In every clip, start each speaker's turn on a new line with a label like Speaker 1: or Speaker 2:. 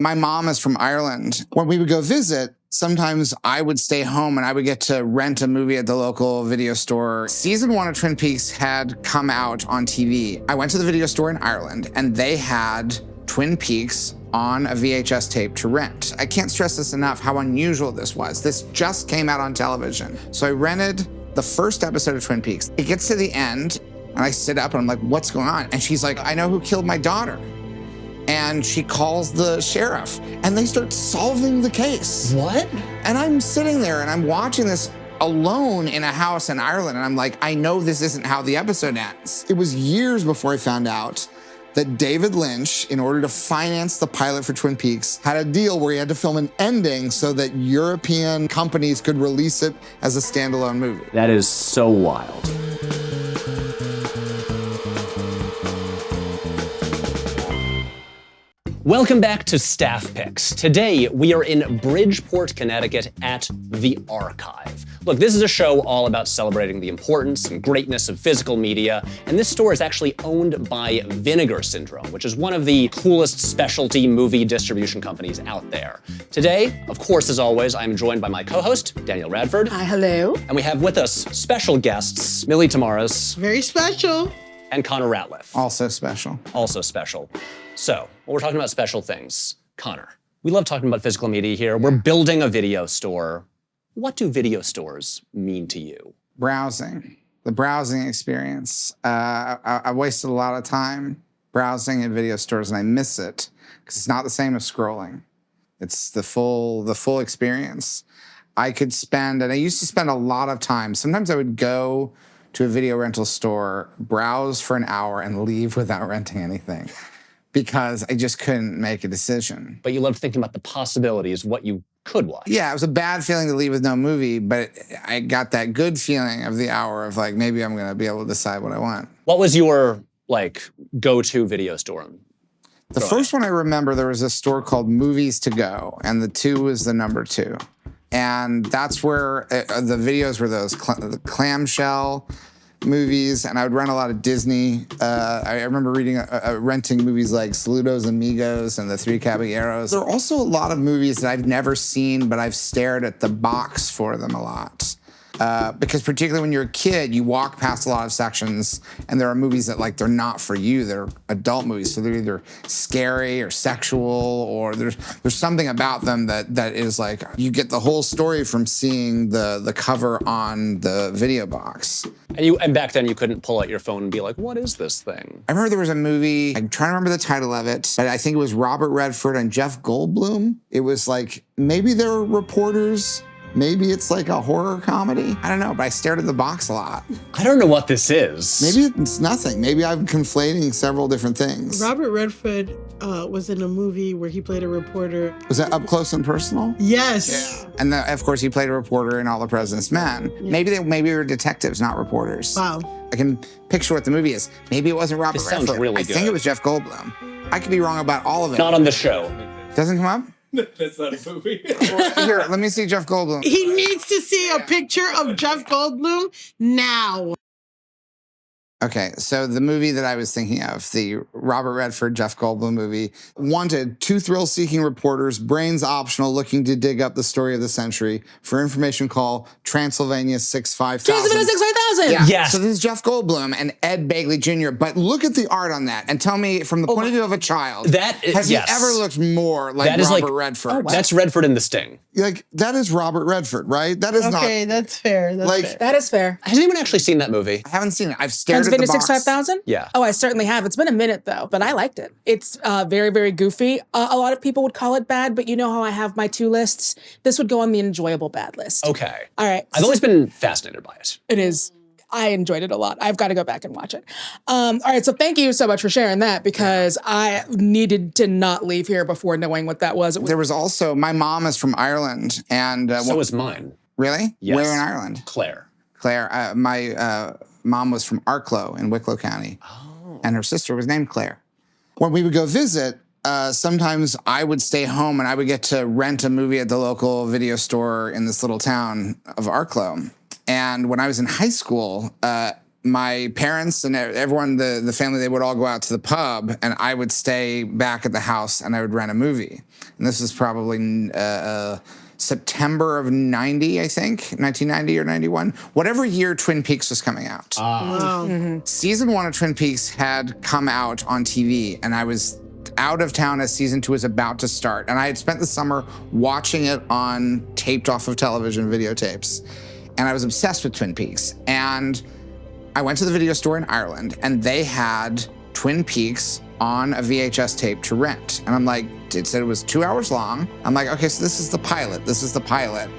Speaker 1: My mom is from Ireland. When we would go visit, sometimes I would stay home and I would get to rent a movie at the local video store. Season 1 of Twin Peaks had come out on TV. I went to the video store in Ireland and they had Twin Peaks on a VHS tape to rent. I can't stress this enough how unusual this was. This just came out on television. So I rented the first episode of Twin Peaks. It gets to the end and I sit up and I'm like, what's going on? And she's like, I know who killed my daughter. And she calls the sheriff and they start solving the case.
Speaker 2: What?
Speaker 1: And I'm sitting there and I'm watching this alone in a house in Ireland. And I'm like, I know this isn't how the episode ends. It was years before I found out that David Lynch, in order to finance the pilot for Twin Peaks, had a deal where he had to film an ending so that European companies could release it as a standalone movie.
Speaker 2: That is so wild. Welcome back to Staff Picks. Today, we are in Bridgeport, Connecticut at The Archive. Look, this is a show all about celebrating the importance and greatness of physical media, and this store is actually owned by Vinegar Syndrome, which is one of the coolest specialty movie distribution companies out there. Today, of course, as always, I'm joined by my co-host, Danielle Radford.
Speaker 3: Hi, hello.
Speaker 2: And we have with us special guests, Millie Tamaris.
Speaker 3: Very special.
Speaker 2: And Connor Ratliff.
Speaker 1: Also special.
Speaker 2: Also special. So, when we're talking about special things, Connor, we love talking about physical media here. We're building a video store. What do video stores mean to you?
Speaker 1: Browsing, the browsing experience. I wasted a lot of time browsing in video stores and I miss it because it's not the same as scrolling. It's the full experience. I could spend, and I used to spend a lot of time. Sometimes I would go to a video rental store, browse for an hour and leave without renting anything because I just couldn't make a decision.
Speaker 2: But you loved thinking about the possibilities, what you could watch.
Speaker 1: Yeah, it was a bad feeling to leave with no movie, but I got that good feeling of the hour of like, maybe I'm gonna be able to decide what I want.
Speaker 2: What was your go-to video store?
Speaker 1: The first one I remember, there was a store called Movies to Go, and the 2 was the number 2. And that's where the videos were those the clamshell movies, and I would rent a lot of Disney. I remember renting movies like Saludos Amigos and The Three Caballeros. There are also a lot of movies that I've never seen, but I've stared at the box for them a lot. Because particularly when you're a kid, you walk past a lot of sections and there are movies that they're not for you. They're adult movies. So they're either scary or sexual or there's something about them that is like, you get the whole story from seeing the cover on the video box.
Speaker 2: And back then you couldn't pull out your phone and be like, what is this thing?
Speaker 1: I remember there was a movie, I'm trying to remember the title of it, but I think it was Robert Redford and Jeff Goldblum. It was like, maybe they were reporters. Maybe it's like a horror comedy. I don't know, but I stared at the box a lot.
Speaker 2: I don't know what this is.
Speaker 1: Maybe it's nothing. Maybe I'm conflating several different things.
Speaker 3: Robert Redford was in a movie where he played a reporter.
Speaker 1: Was that Up Close and Personal?
Speaker 3: Yes.
Speaker 1: Yeah. And of course, he played a reporter in All the President's Men. Yeah. Maybe they were detectives, not reporters.
Speaker 3: Wow.
Speaker 1: I can picture what the movie is. Maybe it wasn't Robert Redford.
Speaker 2: Sounds really good.
Speaker 1: I think it was Jeff Goldblum. I could be wrong about all of it.
Speaker 2: Not on the show.
Speaker 1: Doesn't come up?
Speaker 4: That's not a movie.
Speaker 1: Here, let me see Jeff Goldblum.
Speaker 3: He needs to see a picture of Jeff Goldblum now.
Speaker 1: Okay, so the movie that I was thinking of, the Robert Redford, Jeff Goldblum movie, wanted 2 thrill-seeking reporters, brains optional, looking to dig up the story of the century. For information, call Transylvania 65000.
Speaker 3: Transylvania 65000!
Speaker 1: Yeah.
Speaker 2: Yes.
Speaker 1: So this is Jeff Goldblum and Ed Begley Jr., but look at the art on that and tell me, from the point of view of a child, has he ever looked more like Robert Redford?
Speaker 3: Oh,
Speaker 2: that's Redford in The Sting.
Speaker 1: That is Robert Redford, right? That is not...
Speaker 3: Okay, that's fair. Fair.
Speaker 5: That is fair.
Speaker 2: Has anyone actually seen that movie?
Speaker 1: I haven't seen it. I've stared at the box.
Speaker 5: 65000?
Speaker 2: Yeah.
Speaker 5: Oh, I certainly have. It's been a minute though, but I liked it. It's very, very goofy. A lot of people would call it bad, but you know how I have my 2 lists? This would go on the enjoyable bad list.
Speaker 2: Okay.
Speaker 5: All right.
Speaker 2: I've always been fascinated by it.
Speaker 5: It is. I enjoyed it a lot. I've got to go back and watch it. All right, so thank you so much for sharing that because I needed to not leave here before knowing what that was.
Speaker 1: There was also, my mom is from Ireland and...
Speaker 2: so is mine.
Speaker 1: Really?
Speaker 2: Yes.
Speaker 1: Where in Ireland?
Speaker 2: Claire.
Speaker 1: My mom was from Arklow in Wicklow County. Oh. And her sister was named Claire. When we would go visit, sometimes I would stay home and I would get to rent a movie at the local video store in this little town of Arklow. And when I was in high school, my parents and everyone, the family, they would all go out to the pub, and I would stay back at the house and I would rent a movie. And this is probably September of 90, I think, 1990 or 91, whatever year Twin Peaks was coming out. Season 1 of Twin Peaks had come out on TV, and I was out of town as season 2 was about to start. And I had spent the summer watching it on taped off of television videotapes. And I was obsessed with Twin Peaks. And I went to the video store in Ireland, and they had Twin Peaks on a VHS tape to rent. And I'm like, it said it was 2 hours long. I'm like, okay, so this is the pilot. This is the pilot.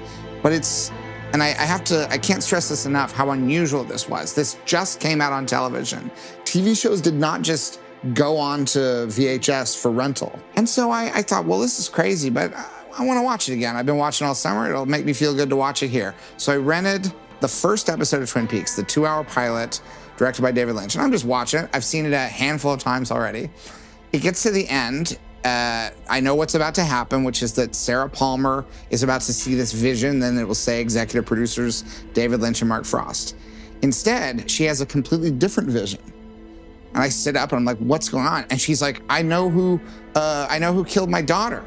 Speaker 1: But it's, and I can't stress this enough, how unusual this was. This just came out on television. TV shows did not just go on to VHS for rental. And so I thought, well, this is crazy, but I want to watch it again. I've been watching all summer. It'll make me feel good to watch it here. So I rented the first episode of Twin Peaks, the 2-hour pilot directed by David Lynch. And I'm just watching it. I've seen it a handful of times already. It gets to the end. I know what's about to happen, which is that Sarah Palmer is about to see this vision. Then it will say executive producers David Lynch and Mark Frost. Instead, she has a completely different vision. And I sit up and I'm like, what's going on? And she's like, I know who killed my daughter.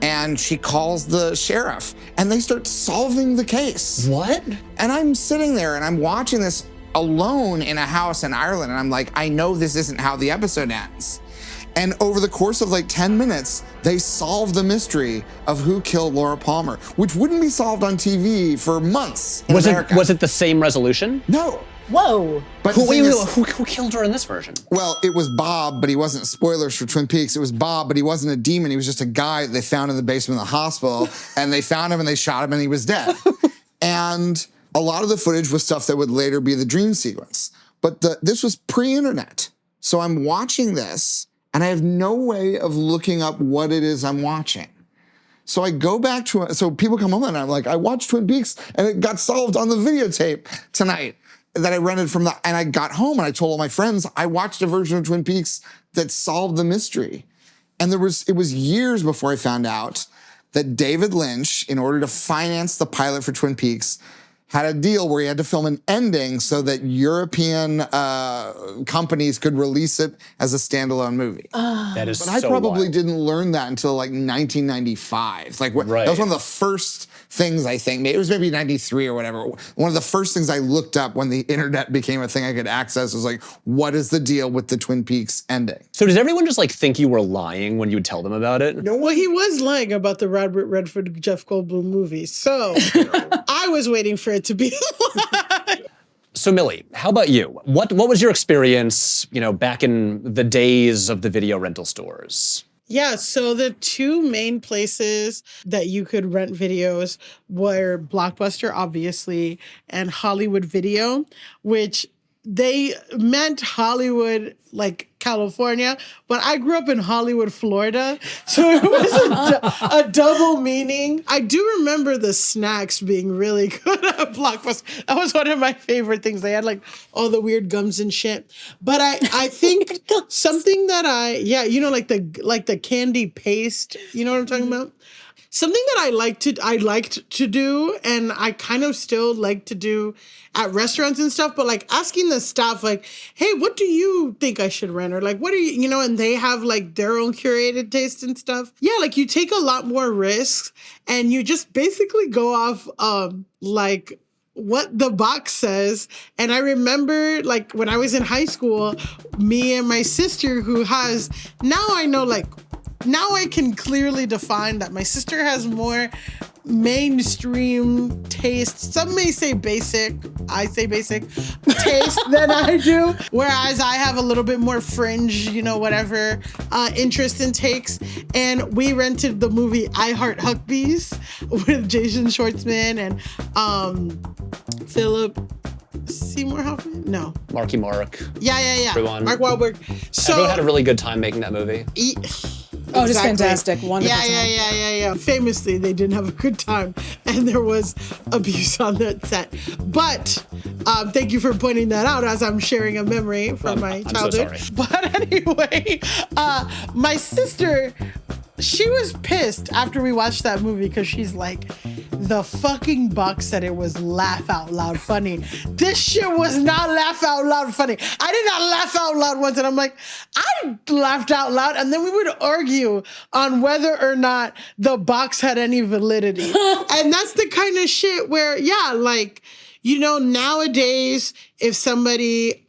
Speaker 1: And she calls the sheriff, and they start solving the case.
Speaker 2: What?
Speaker 1: And I'm sitting there and I'm watching this alone in a house in Ireland, and I'm like, I know this isn't how the episode ends. And over the course of like 10 minutes, they solve the mystery of who killed Laura Palmer, which wouldn't be solved on TV for months in America.
Speaker 2: Was it the same resolution?
Speaker 1: No.
Speaker 5: Whoa.
Speaker 1: But
Speaker 2: Who killed her in this version?
Speaker 1: Well, it was Bob, but he wasn't, spoilers for Twin Peaks, it was Bob, but he wasn't a demon. He was just a guy that they found in the basement of the hospital, and they found him and they shot him and he was dead. And a lot of the footage was stuff that would later be the dream sequence. But this was pre-internet. So I'm watching this, and I have no way of looking up what it is I'm watching. So I go back to, so people come home and I'm like, I watched Twin Peaks and it got solved on the videotape tonight that I rented from and I got home and I told all my friends, I watched a version of Twin Peaks that solved the mystery. And it was years before I found out that David Lynch, in order to finance the pilot for Twin Peaks, had a deal where he had to film an ending so that European companies could release it as a standalone movie.
Speaker 2: That is
Speaker 1: But
Speaker 2: so
Speaker 1: I probably
Speaker 2: wild.
Speaker 1: didn't learn that until like 1995. Like
Speaker 2: Right.
Speaker 1: That was one of the first things I think, it was maybe 93 or whatever. One of the first things I looked up when the internet became a thing I could access was like, what is the deal with the Twin Peaks ending?
Speaker 2: So does everyone just like think you were lying when you would tell them about it?
Speaker 3: No, well, he was lying about the Robert Redford, Jeff Goldblum movie. So I was waiting for it to be a lie.
Speaker 2: So Millie, how about you? What was your experience, back in the days of the video rental stores?
Speaker 3: Yeah, so the two main places that you could rent videos were Blockbuster, obviously, and Hollywood Video, which they meant Hollywood, like California, but I grew up in Hollywood, Florida, so it was a double meaning. I do remember the snacks being really good at Blockbuster. That was one of my favorite things. They had like all the weird gums and shit. But I think something that like the candy paste, you know what I'm talking about? Something that I liked to do, and I kind of still like to do at restaurants and stuff, but like asking the staff, like, hey, what do you think I should rent? Or like, what do you, and they have like their own curated taste and stuff. Yeah, like you take a lot more risks and you just basically go off like what the box says. And I remember like when I was in high school, me and my sister now I can clearly define that my sister has more mainstream taste. Some may say basic. I say basic taste than I do. Whereas I have a little bit more fringe, whatever, interest and takes. And we rented the movie I Heart Huckbees with Jason Schwartzman and Philip Seymour Hoffman? No.
Speaker 2: Marky Mark.
Speaker 3: Yeah.
Speaker 2: Everyone.
Speaker 3: Mark Wahlberg. So
Speaker 2: Everyone had a really good time making that movie.
Speaker 5: Just fantastic. Wonderful time.
Speaker 3: Yeah. Famously, they didn't have a good time, and there was abuse on that set. But thank you for pointing that out as I'm sharing a memory from my childhood.
Speaker 2: I'm so sorry.
Speaker 3: But anyway, my sister, she was pissed after we watched that movie because she's like, the fucking box said it was laugh out loud funny. This shit was not laugh out loud funny. I did not laugh out loud once, and I'm like, I laughed out loud, and then we would argue on whether or not the box had any validity. And that's the kind of shit where, yeah, like, you know, nowadays, if somebody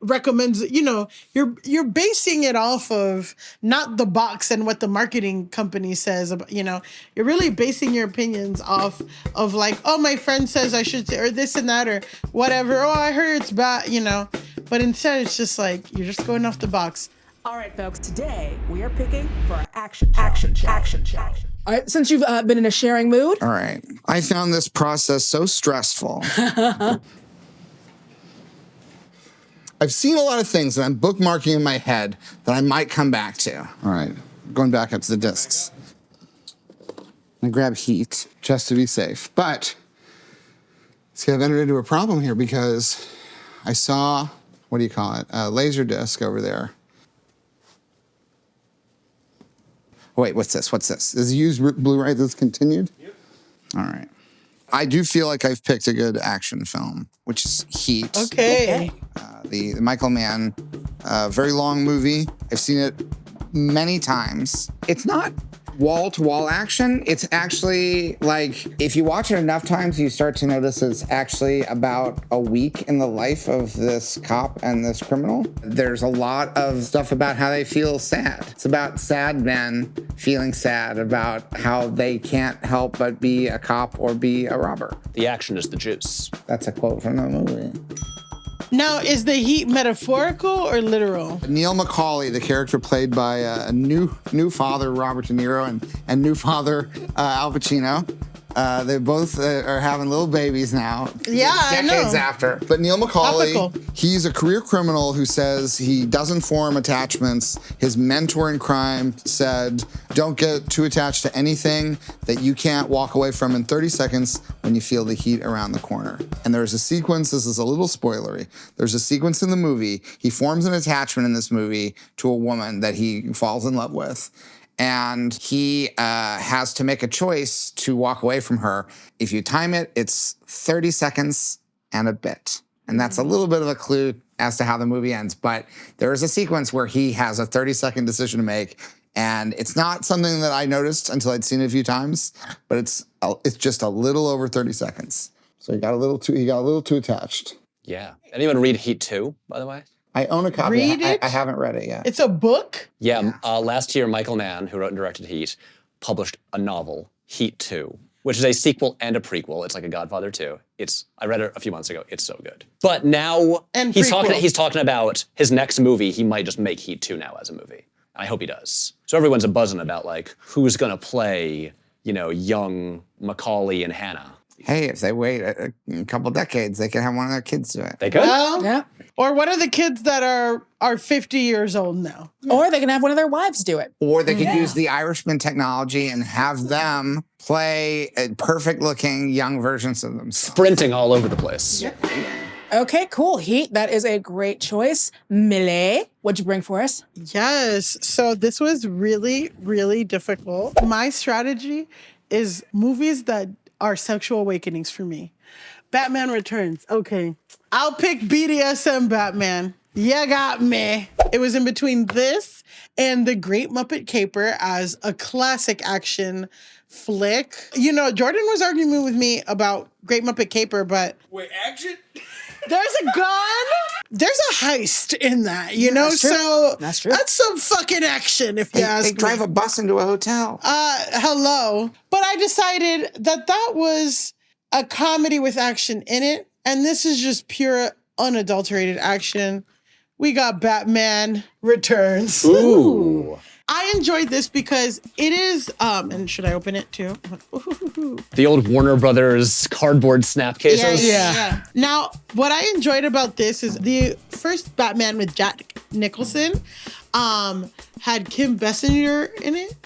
Speaker 3: recommends, you know, you're basing it off of not the box and what the marketing company says about, you know, you're really basing your opinions off of like, oh, my friend says I should say, or this and that, or whatever. Oh, I heard it's bad, you know. But instead, it's just like, you're just going off the box.
Speaker 4: All right, folks, today we are picking for our action challenge.
Speaker 5: All right, since you've been in a sharing mood.
Speaker 1: All right. I found this process so stressful. I've seen a lot of things that I'm bookmarking in my head that I might come back to. All right. Going back up to the discs. I grab heat just to be safe. But, see, I've entered into a problem here because I saw, what do you call it? A laser disc over there. Wait, what's this? Is it used Blu-ray that's continued? Yep. All right. I do feel like I've picked a good action film, which is Heat.
Speaker 3: Okay.
Speaker 1: The Michael Mann, very long movie. I've seen it many times. It's not wall-to-wall action. It's actually like, if you watch it enough times, you start to notice it's actually about a week in the life of this cop and this criminal. There's a lot of stuff about how they feel sad. It's about sad men feeling sad about how they can't help but be a cop or be a robber.
Speaker 2: The action is the juice.
Speaker 1: That's a quote from the movie.
Speaker 3: Now, is the heat metaphorical or literal?
Speaker 1: Neil McCauley, the character played by a new father, Robert De Niro, and new father, Al Pacino. They both are having little babies now.
Speaker 3: Yeah, I know.
Speaker 1: Decades after. But Neil McCauley,
Speaker 3: Topical.
Speaker 1: he's a career criminal who says he doesn't form attachments. His mentor in crime said, don't get too attached to anything that you can't walk away from in 30 seconds when you feel the heat around the corner. And there's a sequence, this is a little spoilery, there's a sequence in the movie, he forms an attachment in this movie to a woman that he falls in love with. And he has to make a choice to walk away from her. If you time it, it's 30 seconds and a bit. And that's a little bit of a clue as to how the movie ends. But there is a sequence where he has a 30-second decision to make. And it's not something that I noticed until I'd seen it a few times. But it's just a little over 30 seconds. So he got a little too attached.
Speaker 2: Yeah. Anyone read Heat 2, by the way?
Speaker 1: I own a copy.
Speaker 3: Read it?
Speaker 1: I haven't read it yet.
Speaker 3: It's a book?
Speaker 2: Yeah. Last year, Michael Mann, who wrote and directed Heat, published a novel, Heat 2, which is a sequel and a prequel. It's like a Godfather 2. I read it a few months ago. It's so good. But now he's talking about his next movie. He might just make Heat 2 now as a movie. I hope he does. So everyone's a buzzing about like who's gonna play, you know, young Macaulay and Hannah.
Speaker 1: Hey, if they wait a couple decades, they can have one of their kids do it.
Speaker 2: They could.
Speaker 3: Well,
Speaker 5: Yeah.
Speaker 3: Or what are the kids that are 50 years old now?
Speaker 5: Or they can have one of their wives do it.
Speaker 1: Or they could use the Irishman technology and have them play perfect-looking young versions of themselves.
Speaker 2: Sprinting all over the place.
Speaker 3: Yeah.
Speaker 5: Okay, cool. Heat, that is a great choice. Millie, what'd you bring for us?
Speaker 3: Yes. So this was really, really difficult. My strategy is movies that are sexual awakenings for me. Batman Returns. Okay. I'll pick BDSM Batman. You got me. It was in between this and The Great Muppet Caper as a classic action flick. You know, Jordan was arguing with me about Great Muppet Caper, but...
Speaker 6: Wait, action?
Speaker 3: There's a gun. There's a heist in that, you know?
Speaker 5: That's true.
Speaker 3: So
Speaker 5: That's true.
Speaker 3: That's some fucking action, if you ask
Speaker 1: They
Speaker 3: me.
Speaker 1: drive a bus into a hotel.
Speaker 3: Hello. But I decided that was a comedy with action in it. And this is just pure, unadulterated action. We got Batman Returns.
Speaker 2: Ooh.
Speaker 3: I enjoyed this because it is, and should I open it too?
Speaker 2: The old Warner Brothers cardboard snap cases.
Speaker 3: Yeah. Now, what I enjoyed about this is the first Batman with Jack Nicholson had Kim Basinger in it.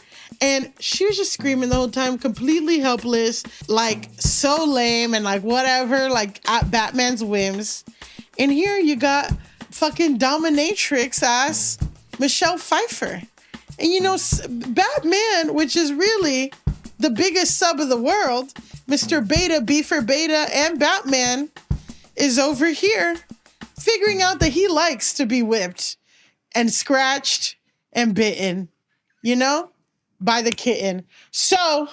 Speaker 3: And she was just screaming the whole time, completely helpless, like so lame and like whatever, like at Batman's whims. And here you got fucking dominatrix ass Michelle Pfeiffer. And you know, Batman, which is really the biggest sub of the world, Mr. Beta, B for Beta, and Batman, is over here figuring out that he likes to be whipped and scratched and bitten, you know, by the kitten. So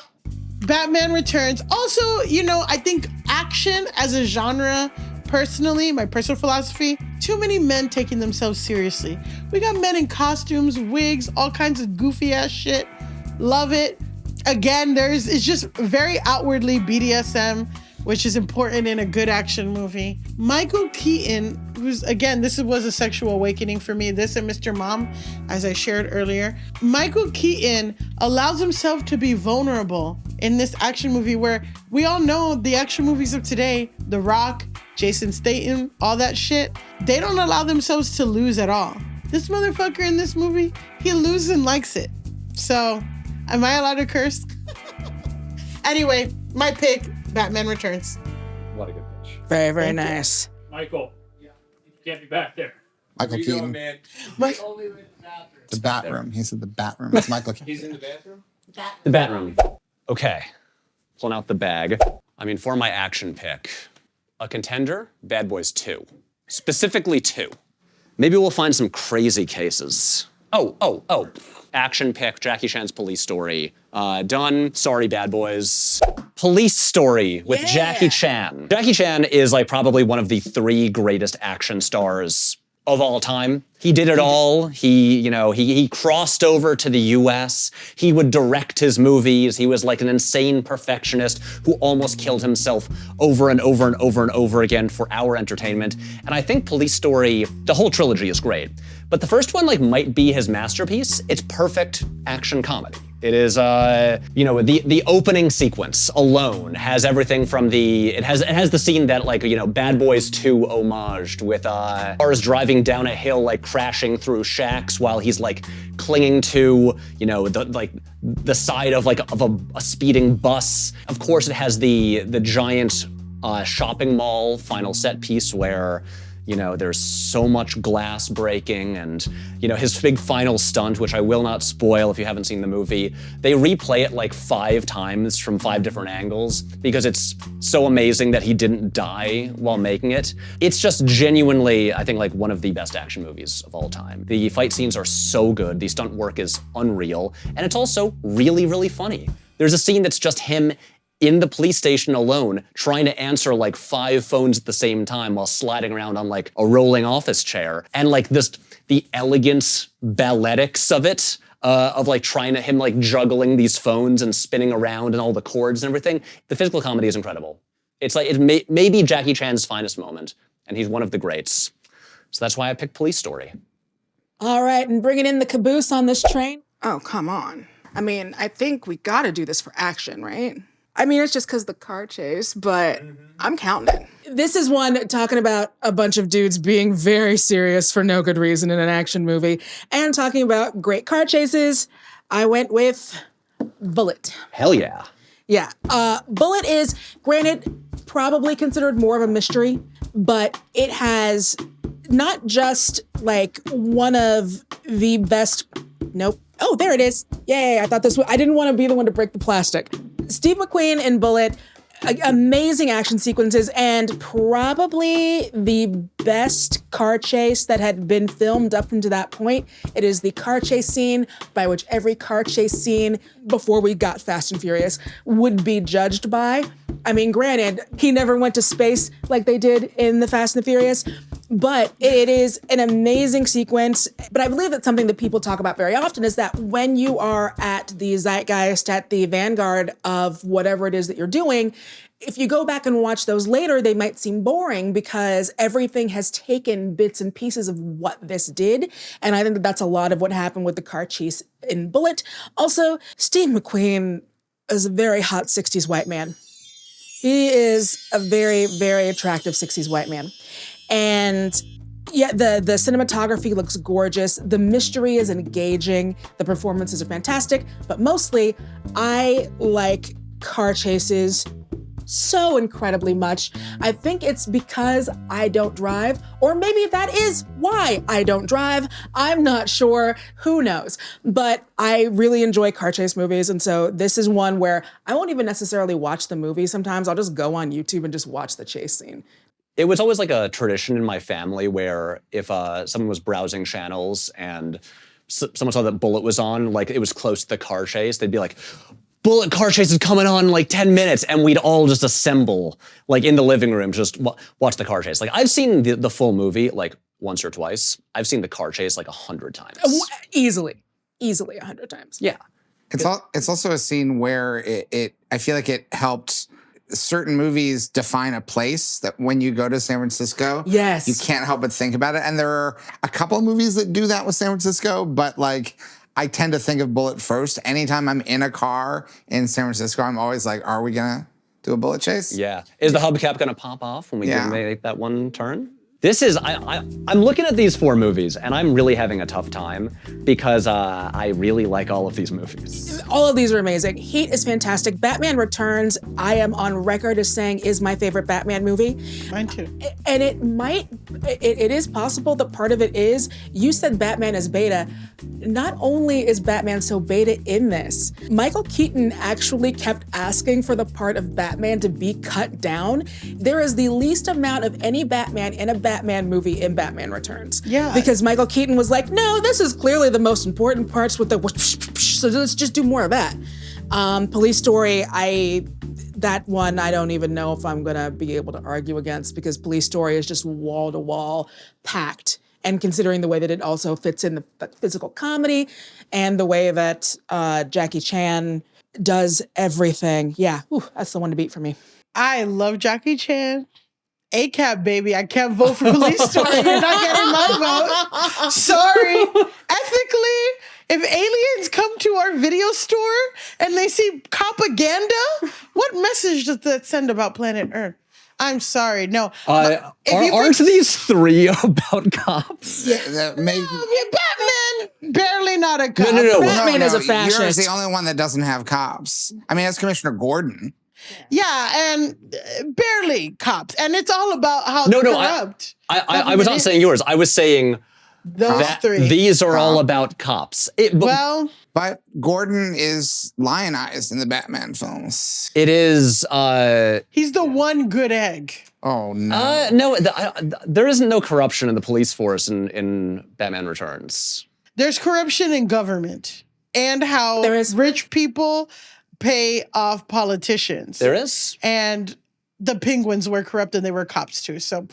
Speaker 3: Batman Returns. Also, you know, I think action as a genre, personally, my personal philosophy, too many men taking themselves seriously. We got men in costumes, wigs, all kinds of goofy ass shit. Love it. Again, it's just very outwardly BDSM, which is important in a good action movie. Michael Keaton, who's, again, was a sexual awakening for me, this and Mr. Mom, as I shared earlier. Michael Keaton allows himself to be vulnerable in this action movie where we all know the action movies of today, The Rock, Jason Statham, all that shit, they don't allow themselves to lose at all. This motherfucker in this movie, he loses and likes it. So, am I allowed to curse? Anyway, my pick, Batman Returns.
Speaker 6: What a good pitch.
Speaker 5: Very, very nice.
Speaker 7: Michael, you can't be back there.
Speaker 1: Michael Keaton.
Speaker 6: man?
Speaker 1: The bat room. He said the bat room. It's Michael Keaton.
Speaker 6: He's in the bathroom?
Speaker 2: The bat room. Okay, pulling out the bag. I mean, for my action pick, a contender, Bad Boys 2. Specifically 2. Maybe we'll find some crazy cases. Oh. Action pick, Jackie Chan's Police Story. Done. Sorry, Bad Boys. Police Story with Jackie Chan. Jackie Chan is like probably one of the 3 greatest action stars of all time. He did it all. He crossed over to the US. He would direct his movies. He was like an insane perfectionist who almost killed himself over and over and over and over again for our entertainment. And I think Police Story, the whole trilogy is great. But the first one might be his masterpiece. It's perfect action comedy. It is, the opening sequence alone has everything from it has the scene that Bad Boys 2 homaged with cars driving down a hill crashing through shacks while he's clinging to the side of a speeding bus. Of course, it has the giant shopping mall final set piece where there's so much glass breaking and, his big final stunt, which I will not spoil if you haven't seen the movie. They replay it 5 times from 5 different angles because it's so amazing that he didn't die while making it. It's just genuinely, I think, one of the best action movies of all time. The fight scenes are so good. The stunt work is unreal. And it's also really, really funny. There's a scene that's just him in the police station alone, trying to answer 5 phones at the same time while sliding around on a rolling office chair. And the elegant balletics of it, of trying to him juggling these phones and spinning around and all the chords and everything. The physical comedy is incredible. It's it may be Jackie Chan's finest moment, and he's one of the greats. So that's why I picked Police Story.
Speaker 5: All right, and bringing in the caboose on this train. Oh, come on. I mean, I think we gotta do this for action, right? I mean, it's just because the car chase, but I'm counting it. This is one talking about a bunch of dudes being very serious for no good reason in an action movie and talking about great car chases. I went with Bullitt.
Speaker 2: Hell yeah.
Speaker 5: Yeah. Bullitt is, granted, probably considered more of a mystery, but it has not just one of the best. Nope. Oh, there it is. Yay. I didn't want to be the one to break the plastic. Steve McQueen in Bullitt, amazing action sequences, and probably the best car chase that had been filmed up until that point. It is the car chase scene by which every car chase scene before we got Fast and Furious would be judged by. I mean, granted, he never went to space like they did in the Fast and the Furious, but it is an amazing sequence. But I believe that something that people talk about very often is that when you are at the zeitgeist, at the vanguard of whatever it is that you're doing, if you go back and watch those later, they might seem boring because everything has taken bits and pieces of what this did. And I think that that's a lot of what happened with the car chase in Bullitt. Also, Steve McQueen is a very hot 60s white man. He is a very, very attractive 60s white man. And yeah, the cinematography looks gorgeous. The mystery is engaging. The performances are fantastic. But mostly, I like car chases so incredibly much. I think it's because I don't drive, or maybe that is why I don't drive. I'm not sure, who knows? But I really enjoy car chase movies, and so this is one where I won't even necessarily watch the movie sometimes. I'll just go on YouTube and just watch the chase scene.
Speaker 2: It was always like a tradition in my family where if someone was browsing channels and someone saw that Bullitt was on, like it was close to the car chase, they'd be like, Bullitt car chase is coming on in like 10 minutes, and we'd all just assemble like in the living room, just watch the car chase. Like I've seen the full movie like once or twice. I've seen the car chase like 100 times.
Speaker 5: Easily 100 times.
Speaker 2: Yeah.
Speaker 1: It's also a scene where I feel like it helped certain movies define a place that when you go to San Francisco,
Speaker 5: yes,
Speaker 1: you can't help but think about it. And there are a couple of movies that do that with San Francisco, but like I tend to think of Bullitt first. Anytime I'm in a car in San Francisco, I'm always like, are we gonna do a Bullitt chase?
Speaker 2: Yeah. Is the hubcap gonna pop off when we make that one turn? This is, I'm looking at these 4 movies and I'm really having a tough time because I really like all of these movies.
Speaker 5: All of these are amazing. Heat is fantastic. Batman Returns, I am on record as saying is my favorite Batman movie.
Speaker 3: Mine too.
Speaker 5: And it is possible that part of it is, you said Batman is beta. Not only is Batman so beta in this, Michael Keaton actually kept asking for the part of Batman to be cut down. There is the least amount of any Batman in a Batman movie in Batman Returns.
Speaker 3: Yeah.
Speaker 5: Because Michael Keaton was like, no, this is clearly the most important parts with the so let's just do more of that. Police Story, that one I don't even know if I'm gonna be able to argue against, because Police Story is just wall to wall packed. And considering the way that it also fits in the physical comedy and the way that Jackie Chan does everything, yeah, that's the one to beat for me.
Speaker 3: I love Jackie Chan. ACAB, baby. I can't vote for Police Story. You're not getting my vote. Sorry. Ethically, if aliens come to our video store and they see propaganda, what message does that send about planet Earth? I'm sorry. No.
Speaker 2: Aren't these 3 about cops?
Speaker 1: Yeah, maybe.
Speaker 3: Batman, barely not a cop.
Speaker 2: No.
Speaker 5: Batman is a fascist.
Speaker 1: You're the only one that doesn't have cops. I mean, that's Commissioner Gordon.
Speaker 3: Yeah, and barely cops. And it's all about how corrupt.
Speaker 2: I was not saying yours. I was saying
Speaker 3: those 3.
Speaker 2: These are all about cops.
Speaker 1: But Gordon is lionized in the Batman films.
Speaker 2: It is.
Speaker 3: He's the one good egg.
Speaker 1: Oh, no.
Speaker 2: No, there isn't no corruption in the police force in Batman Returns.
Speaker 3: There's corruption in government and how rich people pay off politicians.
Speaker 2: There is.
Speaker 3: And the Penguins were corrupt and they were cops too. So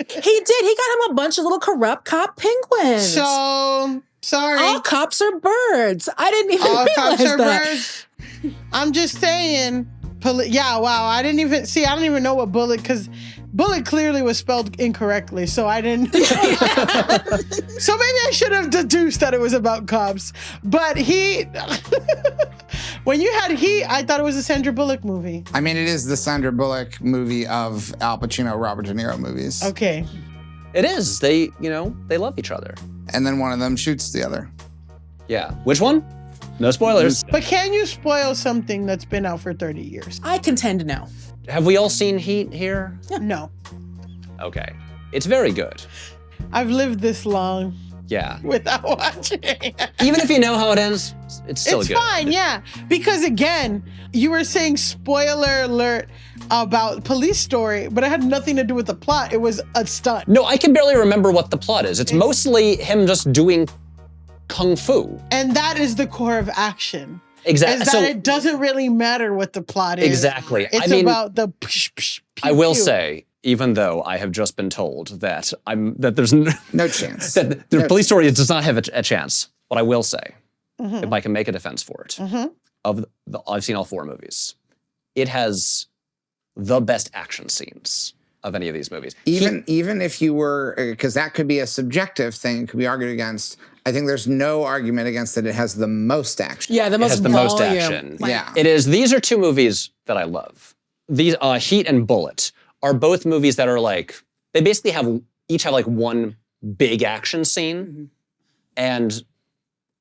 Speaker 5: He did. He got him a bunch of little corrupt cop penguins.
Speaker 3: So sorry.
Speaker 5: All cops are birds. I didn't even
Speaker 3: All
Speaker 5: realize
Speaker 3: cops are
Speaker 5: that.
Speaker 3: birds. I'm just saying. Yeah, wow. I don't even know what Bullitt, because Bullitt clearly was spelled incorrectly, so I didn't. So maybe I should have deduced that it was about cops. But when you had Heat, I thought it was a Sandra Bullock movie.
Speaker 1: I mean, it is the Sandra Bullock movie of Al Pacino, Robert De Niro movies.
Speaker 3: Okay.
Speaker 2: It is. They love each other.
Speaker 1: And then one of them shoots the other.
Speaker 2: Yeah. Which one? No spoilers.
Speaker 3: But can you spoil something that's been out for 30 years?
Speaker 5: I contend no.
Speaker 2: Have we all seen Heat here?
Speaker 3: Yeah. No.
Speaker 2: Okay. It's very good.
Speaker 3: I've lived this long
Speaker 2: Yeah.
Speaker 3: without watching.
Speaker 2: Even if you know how it ends, it's still good.
Speaker 3: It's fine, yeah. Because again, you were saying spoiler alert about Police Story, but it had nothing to do with the plot. It was a stunt.
Speaker 2: No, I can barely remember what the plot is. It's mostly him just doing kung fu.
Speaker 3: And that is the core of action.
Speaker 2: Exactly.
Speaker 3: Is that it doesn't really matter what the plot is.
Speaker 2: Exactly.
Speaker 3: It's about the
Speaker 2: I will say, even though I have just been told that there's
Speaker 1: no chance.
Speaker 2: that the Police Story does not have a chance. What I will say, if I can make a defense for it, I've seen all 4 movies. It has the best action scenes of any of these movies.
Speaker 1: Even if you were, because that could be a subjective thing, could be argued against. I think there's no argument against that. It has the most action.
Speaker 5: Yeah, the most
Speaker 2: it has the
Speaker 5: volume.
Speaker 2: most action.
Speaker 1: Yeah.
Speaker 2: It is. These are 2 movies that I love. These Heat and Bullitt are both movies that are like, they basically each have like one big action scene and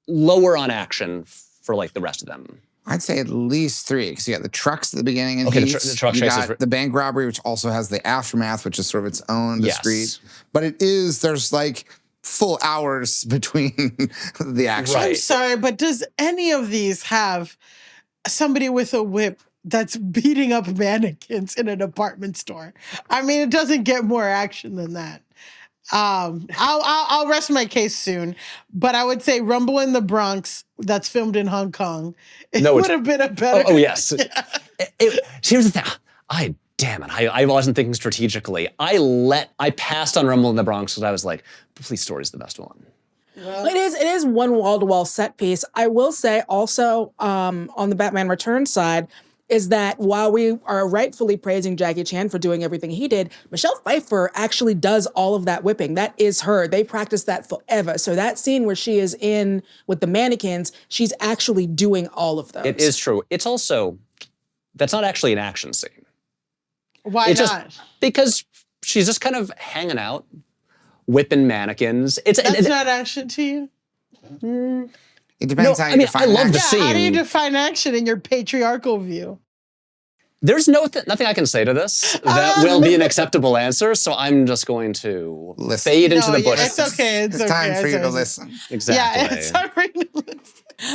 Speaker 2: lower on action for like the rest of them.
Speaker 1: I'd say at least 3, because you got the trucks at the beginning and
Speaker 2: Okay, the
Speaker 1: Heat.
Speaker 2: truck
Speaker 1: You
Speaker 2: chase
Speaker 1: got
Speaker 2: is
Speaker 1: the bank robbery, which also has the aftermath, which is sort of its own
Speaker 2: Yes.
Speaker 1: discrete. But there's like full hours between the action.
Speaker 2: Right.
Speaker 3: I'm sorry, but does any of these have somebody with a whip that's beating up mannequins in a department store? I mean, it doesn't get more action than that. I'll rest my case soon, but I would say Rumble in the Bronx, that's filmed in Hong Kong, it would have been a better.
Speaker 2: Oh yes. Here's the thing. Damn it. I wasn't thinking strategically. I passed on Rumble in the Bronx because I was like, Police Story's the best one.
Speaker 3: Well,
Speaker 5: It is one wall-to-wall set piece. I will say also on the Batman Returns side is that while we are rightfully praising Jackie Chan for doing everything he did, Michelle Pfeiffer actually does all of that whipping. That is her. They practice that forever. So that scene where she is in with the mannequins, she's actually doing all of those.
Speaker 2: It is true. It's also, that's not actually an action scene.
Speaker 3: why
Speaker 2: It's
Speaker 3: not?
Speaker 2: just because she's just kind of hanging out, whipping mannequins.
Speaker 3: That's not action to you?
Speaker 1: It depends how you define
Speaker 2: I love the
Speaker 1: action.
Speaker 3: Yeah, how do you
Speaker 2: scene.
Speaker 3: define action in your patriarchal view?
Speaker 2: There's nothing I can say to this that will be an acceptable answer, so I'm just going to
Speaker 1: Listen.
Speaker 2: fade into
Speaker 3: No,
Speaker 2: the
Speaker 3: yeah,
Speaker 2: bushes.
Speaker 3: it's okay. It's okay.
Speaker 1: time for you to
Speaker 3: okay.
Speaker 1: listen.
Speaker 2: Exactly.
Speaker 3: Yeah, it's not for you to listen.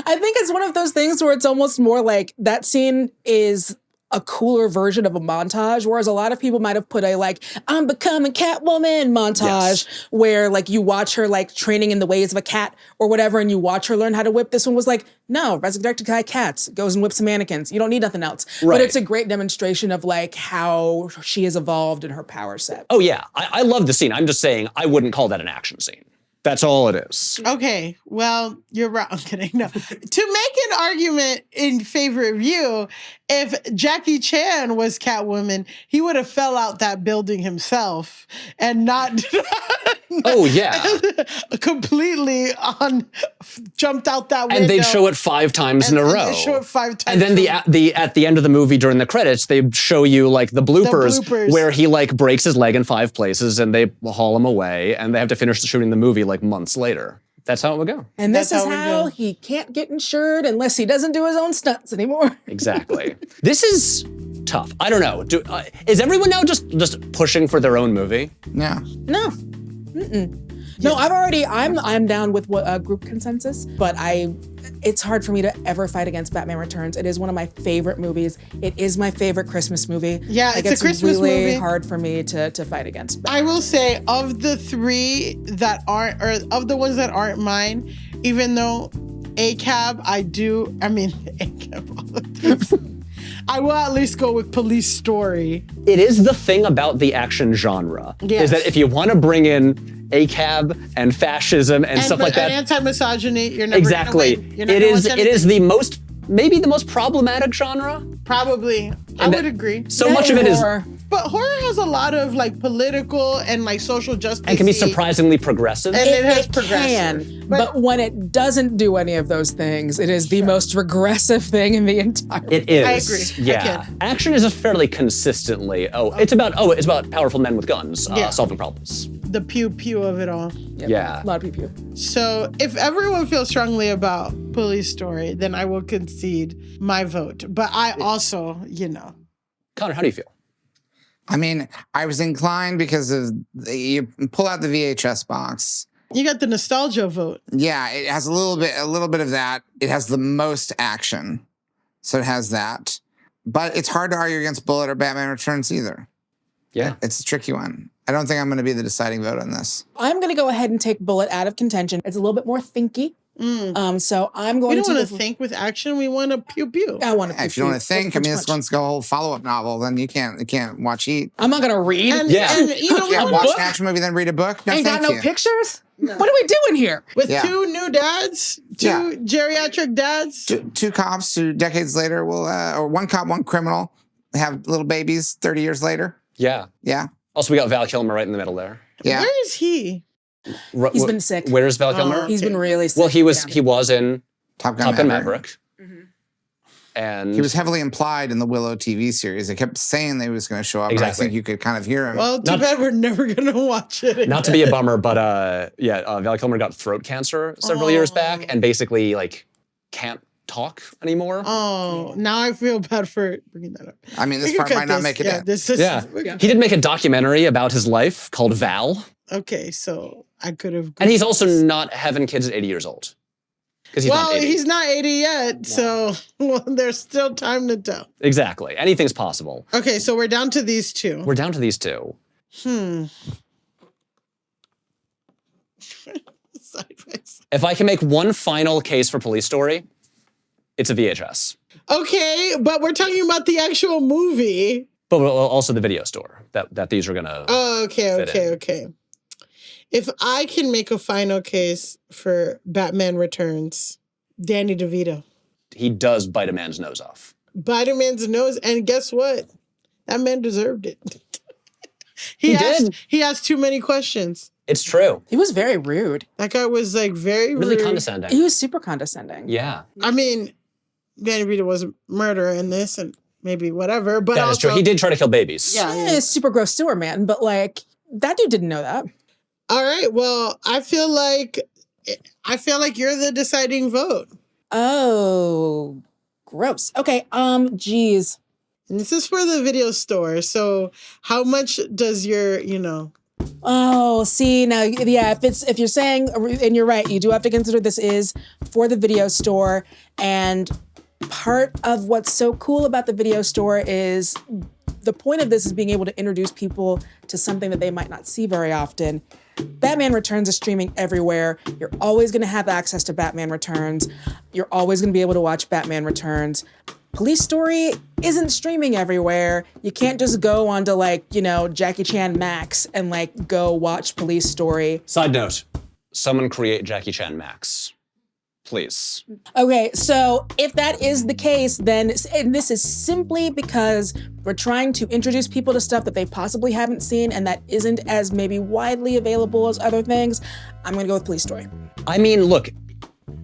Speaker 5: I think it's one of those things where it's almost more like that scene is a cooler version of a montage, whereas a lot of people might have put a like, I'm becoming Catwoman montage, where like you watch her like training in the ways of a cat or whatever, and you watch her learn how to whip. This one was like, no, resurrected guy cats, goes and whips some mannequins. You don't need nothing else.
Speaker 2: Right.
Speaker 5: But it's a great demonstration of like how she has evolved in her power set.
Speaker 2: Oh yeah, I love the scene. I'm just saying I wouldn't call that an action scene. That's all it is.
Speaker 3: Okay, well, you're right. I'm kidding. No. To make an argument in favor of you, if Jackie Chan was Catwoman, he would have fell out that building himself and not
Speaker 2: Oh yeah.
Speaker 3: completely jumped out that window.
Speaker 2: And they'd show it 5 times in a
Speaker 3: and
Speaker 2: row.
Speaker 3: they show it 5 times.
Speaker 2: And then at the end of the movie during the credits, they show you like the bloopers,
Speaker 3: bloopers.
Speaker 2: where he like breaks his leg in 5 places and they haul him away and they have to finish shooting the movie like months later. That's how it would go.
Speaker 5: And this
Speaker 3: That's
Speaker 5: is
Speaker 3: how we
Speaker 5: how
Speaker 3: go.
Speaker 5: he can't get insured unless he doesn't do his own stunts anymore.
Speaker 2: Exactly. This is tough. I don't know. Is everyone now just pushing for their own movie?
Speaker 1: Yeah.
Speaker 5: No. No, I'm down with what group consensus, but it's hard for me to ever fight against Batman Returns. It is one of my favorite movies. It is my favorite Christmas movie.
Speaker 3: Yeah,
Speaker 5: like,
Speaker 3: it's a Christmas
Speaker 5: really
Speaker 3: movie.
Speaker 5: hard for me to fight against.
Speaker 3: I will say, of the 3 that aren't, or of the ones that aren't mine, even though ACAB, ACAB, all of them, I will at least go with Police Story.
Speaker 2: It is the thing about the action genre,
Speaker 3: Yes.
Speaker 2: is that if you want to bring in ACAB and fascism and stuff like that,
Speaker 3: And anti-misogyny, you're never
Speaker 2: exactly.
Speaker 3: Gonna win. You're not
Speaker 2: It
Speaker 3: gonna
Speaker 2: is
Speaker 3: watch
Speaker 2: it is
Speaker 3: anything.
Speaker 2: maybe the most problematic genre.
Speaker 3: Probably. I would agree.
Speaker 2: So much of it is
Speaker 5: Horror.
Speaker 3: But horror has a lot of like political and like social justice.
Speaker 2: and can be surprisingly progressive.
Speaker 3: And it has
Speaker 5: It
Speaker 3: progressive.
Speaker 5: can, but when it doesn't do any of those things, it is the most regressive thing in the entire.
Speaker 2: It is.
Speaker 3: I agree. I
Speaker 2: Yeah.
Speaker 3: can.
Speaker 2: Action is a fairly consistently. It's about powerful men with guns
Speaker 3: Yeah.
Speaker 2: solving problems.
Speaker 3: the pew pew of it all.
Speaker 5: Yep.
Speaker 2: Yeah.
Speaker 5: A lot of people.
Speaker 3: So if everyone feels strongly about Police Story, then I will concede my vote. But I also,
Speaker 2: Connor, how do you feel?
Speaker 1: I mean, I was inclined because of you pull out the VHS box.
Speaker 3: you got the nostalgia vote.
Speaker 1: Yeah, it has a little bit of that. It has the most action, so it has that. But it's hard to argue against Bullitt or Batman Returns either.
Speaker 2: Yeah.
Speaker 1: It's a tricky one. I don't think I'm going to be the deciding vote on this.
Speaker 5: I'm going to go ahead and take Bullitt out of contention. It's a little bit more thinky. So I'm
Speaker 3: We
Speaker 5: going
Speaker 3: don't
Speaker 5: to
Speaker 3: want to think with action. We want to pew pew.
Speaker 5: I want to.
Speaker 1: If you don't want to think, I mean, this one's got a whole follow-up novel. Then you can't watch Heat.
Speaker 5: I'm not going to read.
Speaker 3: And,
Speaker 2: Yeah.
Speaker 3: and,
Speaker 1: You
Speaker 3: we
Speaker 1: can't
Speaker 3: wanna-
Speaker 1: watch an action movie, then read a book. No,
Speaker 5: Ain't got
Speaker 1: thank
Speaker 5: no
Speaker 1: you.
Speaker 5: pictures. What are we doing here?
Speaker 3: with
Speaker 1: Yeah.
Speaker 3: 2 new dads, 2
Speaker 1: Yeah.
Speaker 3: geriatric dads.
Speaker 1: Two cops who decades later will, or one cop, one criminal, have little babies 30 years later.
Speaker 2: Yeah.
Speaker 1: Yeah.
Speaker 2: Also, we got Val Kilmer right in the middle there.
Speaker 1: Yeah.
Speaker 3: Where is he?
Speaker 5: He's been sick.
Speaker 2: Where's Val Kilmer?
Speaker 5: He's been really sick.
Speaker 2: Well, he was
Speaker 5: Yeah.
Speaker 2: in
Speaker 1: Top Gun
Speaker 2: Top Gun
Speaker 1: Maverick.
Speaker 2: Maverick. And
Speaker 1: He was heavily implied in the Willow TV series. They kept saying they was going to show up. But I
Speaker 2: Exactly.
Speaker 1: think you could kind of hear him.
Speaker 3: Well, too
Speaker 2: Not-
Speaker 3: bad we're never going to watch it again.
Speaker 2: not to be a bummer, but Val Kilmer got throat cancer several years back and basically like can't talk anymore.
Speaker 3: Oh, now I feel bad for bringing that up.
Speaker 1: I mean, this
Speaker 3: We can
Speaker 1: part
Speaker 3: cut
Speaker 1: might not
Speaker 3: this.
Speaker 1: make it
Speaker 3: Yeah,
Speaker 1: in.
Speaker 3: this is,
Speaker 2: Yeah. He did make a documentary about his life called Val.
Speaker 3: Okay, so I could have.
Speaker 2: And he's also not having kids at 80 years old. Because he's not 80.
Speaker 3: He's not 80 yet, so there's still time to tell.
Speaker 2: Exactly. Anything's possible.
Speaker 3: Okay, so we're down to these two.
Speaker 2: We're down to these two.
Speaker 3: Sideways.
Speaker 2: If I can make one final case for Police Story, it's a VHS.
Speaker 3: Okay, but we're talking about the actual movie.
Speaker 2: But also the video store that these are gonna.
Speaker 3: Oh, okay.
Speaker 2: fit in.
Speaker 3: Okay. If I can make a final case for Batman Returns, Danny DeVito.
Speaker 2: He does bite a man's nose off.
Speaker 3: Bite a man's nose, and guess what? That man deserved it.
Speaker 2: He did.
Speaker 3: He asked too many questions.
Speaker 2: It's true.
Speaker 5: He was very rude.
Speaker 3: That guy was like very
Speaker 2: Really
Speaker 3: rude.
Speaker 2: condescending.
Speaker 5: He was super condescending.
Speaker 2: Yeah.
Speaker 3: I mean, Danny DeVito was a murderer in this, and maybe whatever. But
Speaker 2: That is
Speaker 3: also,
Speaker 2: true. He did try to kill babies.
Speaker 5: Yeah, super gross sewer man, but like that dude didn't know that.
Speaker 3: All right. Well, I feel like you're the deciding vote.
Speaker 5: Oh, gross. Okay. Geez.
Speaker 3: And this is for the video store. So how much does your,
Speaker 5: Oh, see now, yeah. If you're saying, and you're right, you do have to consider this is for the video store, and part of what's so cool about the video store is the point of this is being able to introduce people to something that they might not see very often. Batman Returns is streaming everywhere. You're always going to have access to Batman Returns. You're always going to be able to watch Batman Returns. Police Story isn't streaming everywhere. You can't just go onto Jackie Chan Max and go watch Police Story.
Speaker 2: Side note, someone create Jackie Chan Max. Please.
Speaker 5: Okay, so if that is the case, then, and this is simply because we're trying to introduce people to stuff that they possibly haven't seen and that isn't as maybe widely available as other things, I'm gonna go with Police Story.
Speaker 2: I mean, look,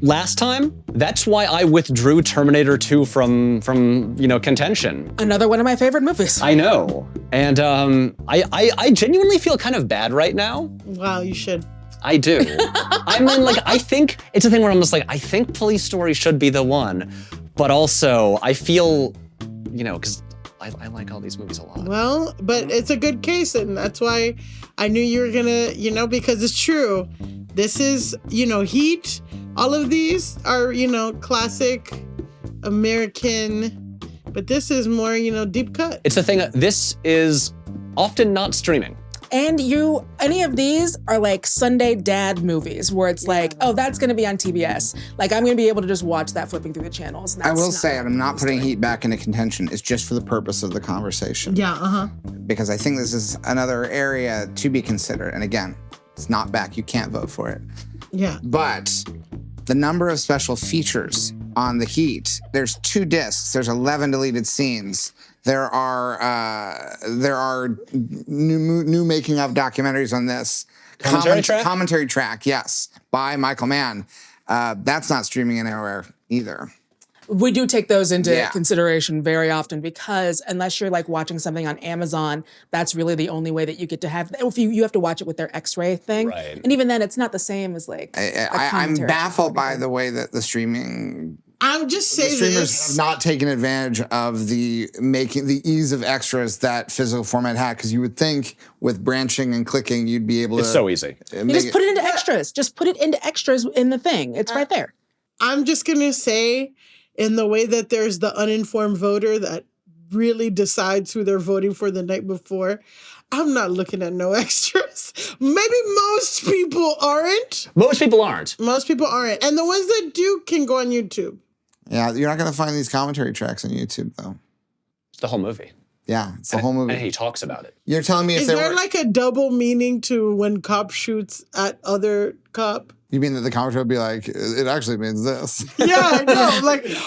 Speaker 2: last time, that's why I withdrew Terminator 2 from contention.
Speaker 5: Another one of my favorite movies.
Speaker 2: I know. And I genuinely feel kind of bad right now.
Speaker 3: wow, you should.
Speaker 2: I do. I mean, I think it's a thing where I'm just I think Police Story should be the one, but also I feel, because I like all these movies a lot.
Speaker 3: Well, but it's a good case, and that's why I knew you were gonna, because it's true. This is, Heat. All of these are, classic American, but this is more, deep cut.
Speaker 2: It's the thing, this is often not streaming.
Speaker 5: And any of these are Sunday dad movies where it's oh, that's gonna be on TBS. I'm gonna be able to just watch that flipping through the channels.
Speaker 1: I will say, I'm not putting Heat back into contention. It's just for the purpose of the conversation.
Speaker 3: Yeah,
Speaker 1: Because I think this is another area to be considered. And again, it's not back. You can't vote for it.
Speaker 3: Yeah.
Speaker 1: But the number of special features on the Heat, there's 2 discs. There's 11 deleted scenes. There are new making of documentaries on this. Commentary track, yes, by Michael Mann. That's not streaming anywhere either.
Speaker 5: We do take those into consideration very often because unless you're watching something on Amazon, that's really the only way that you get to have. If you have to watch it with their X-ray thing,
Speaker 2: right.
Speaker 5: And even then, it's not the same as
Speaker 1: I'm baffled by the way that the streaming.
Speaker 3: I'm just saying
Speaker 1: the streamers
Speaker 3: this.
Speaker 1: have not taken advantage of the ease of extras that physical format had, because you would think with branching and clicking you'd be able to.
Speaker 2: It's so easy.
Speaker 5: You just put it into extras. Just put it into extras in the thing. It's right there.
Speaker 3: I'm just gonna say, in the way that there's the uninformed voter that really decides who they're voting for the night before, I'm not looking at no extras. Maybe most people aren't.
Speaker 2: Most people aren't.
Speaker 3: Most people aren't. And the ones that do can go on YouTube.
Speaker 1: Yeah, you're not going to find these commentary tracks on YouTube, though.
Speaker 2: It's the whole movie.
Speaker 1: Yeah, it's the whole movie.
Speaker 2: And he talks about it.
Speaker 1: You're telling me if
Speaker 3: Is
Speaker 1: there
Speaker 3: there
Speaker 1: were...
Speaker 3: a double meaning to when cop shoots at other cop?
Speaker 1: You mean that the commentary would be it actually means this?
Speaker 3: Yeah, I know.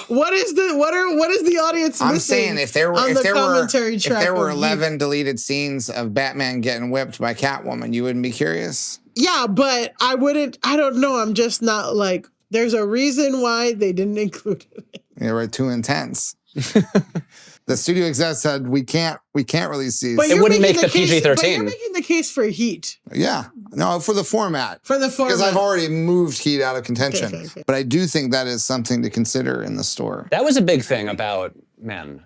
Speaker 3: What is the audience missing?
Speaker 1: I'm saying if there were 11 deleted scenes of Batman getting whipped by Catwoman, you wouldn't be curious?
Speaker 3: Yeah, but I don't know. I'm just not there's a reason why they didn't include it.
Speaker 1: They were too intense. The studio exec said we can't release these.
Speaker 3: But
Speaker 2: It
Speaker 3: you're
Speaker 2: wouldn't
Speaker 3: making
Speaker 2: make the
Speaker 3: case-
Speaker 2: PG-13.
Speaker 3: But you're making the case for Heat.
Speaker 1: Yeah, no, for the format.
Speaker 3: For the format.
Speaker 1: Because I've already moved Heat out of contention.
Speaker 3: Okay.
Speaker 1: But I do think that is something to consider in the store.
Speaker 2: That was a big thing about, man,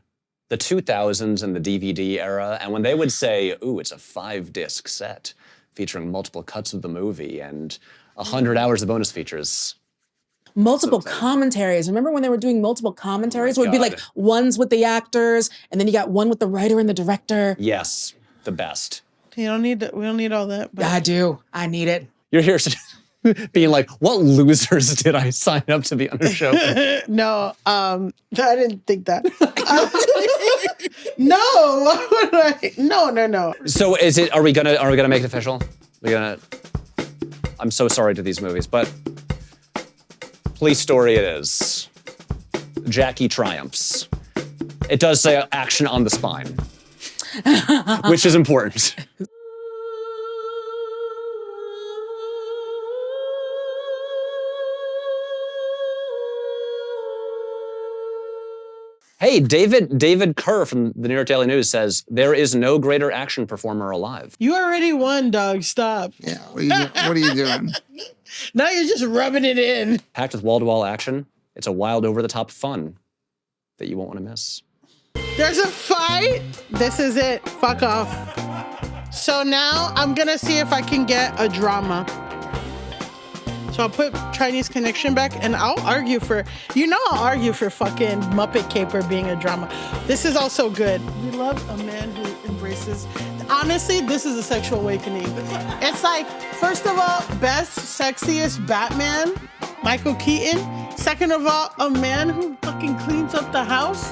Speaker 2: the 2000s and the DVD era. And when they would say, ooh, it's a 5-disc set featuring multiple cuts of the movie and 100 hours of bonus features.
Speaker 5: Multiple commentaries. Remember when they were doing multiple commentaries? Where it'd be like
Speaker 2: God.
Speaker 5: ones with the actors, and then you got one with the writer and the director.
Speaker 2: Yes, the best.
Speaker 3: We don't need all that. But
Speaker 5: I do. I need it.
Speaker 2: You're here being like, what losers did I sign up to be on a show?
Speaker 3: no, I didn't think that. No, why would I? No.
Speaker 2: So are we gonna make it official? I'm so sorry to these movies, but police story it is. Jackie triumphs. It does say action on the spine, which is important. Hey, David Kerr from the New York Daily News says, there is no greater action performer alive.
Speaker 3: You already won, dog. Stop.
Speaker 1: Yeah, what are you doing?
Speaker 3: Now you're just rubbing it in.
Speaker 2: Packed with wall-to-wall action, it's a wild, over-the-top fun that you won't want to miss.
Speaker 3: There's a fight. This is it. Fuck off. So now I'm gonna see if I can get a drama. So I'll put Chinese Connection back and I'll argue for fucking Muppet Caper being a drama. This is also good. We love a man who embraces. Honestly, this is a sexual awakening. It's like, first of all, best, sexiest Batman, Michael Keaton. Second of all, a man who fucking cleans up the house.